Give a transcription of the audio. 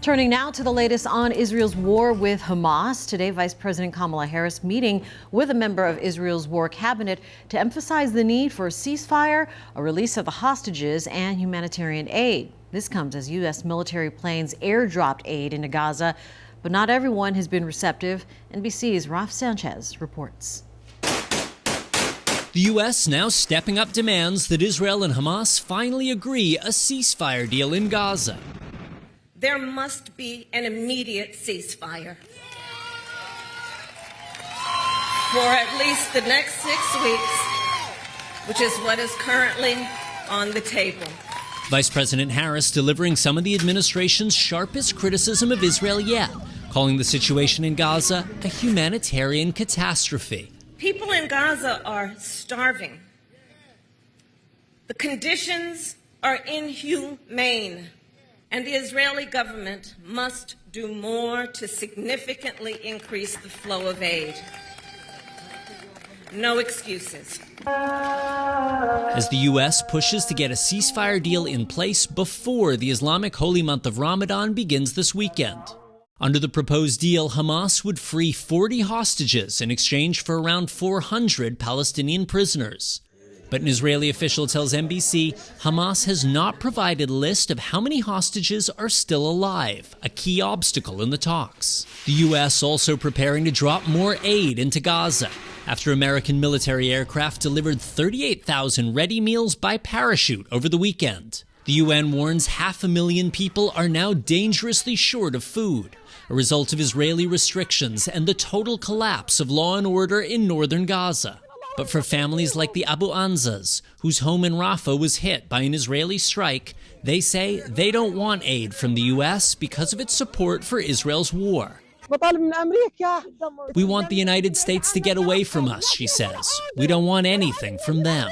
Turning now to the latest on Israel's war with Hamas. Today, Vice President Kamala Harris meeting with a member of Israel's war cabinet to emphasize the need for a ceasefire, a release of the hostages, and humanitarian aid. This comes as U.S. military planes airdropped aid into Gaza, but not everyone has been receptive. NBC's Raf Sanchez reports. The U.S. now stepping up demands that Israel and Hamas finally agree a ceasefire deal in Gaza. There must be an immediate ceasefire for at least the next 6 weeks, which is what is currently on the table. Vice President Harris delivering some of the administration's sharpest criticism of Israel yet, calling the situation in Gaza a humanitarian catastrophe. People in Gaza are starving. The conditions are inhumane. And the Israeli government must do more to significantly increase the flow of aid. No excuses. As the U.S. pushes to get a ceasefire deal in place before the Islamic holy month of Ramadan begins this weekend. Under the proposed deal, Hamas would free 40 hostages in exchange for around 400 Palestinian prisoners. But an Israeli official tells NBC Hamas has not provided a list of how many hostages are still alive, a key obstacle in the talks. The U.S. also preparing to drop more aid into Gaza after American military aircraft delivered 38,000 ready meals by parachute over the weekend. The UN warns 500,000 people are now dangerously short of food, a result of Israeli restrictions and the total collapse of law and order in northern Gaza. But for families like the Abu Anzas, whose home in Rafah was hit by an Israeli strike, they say they don't want aid from the U.S. because of its support for Israel's war. We want the United States to get away from us, she says. We don't want anything from them.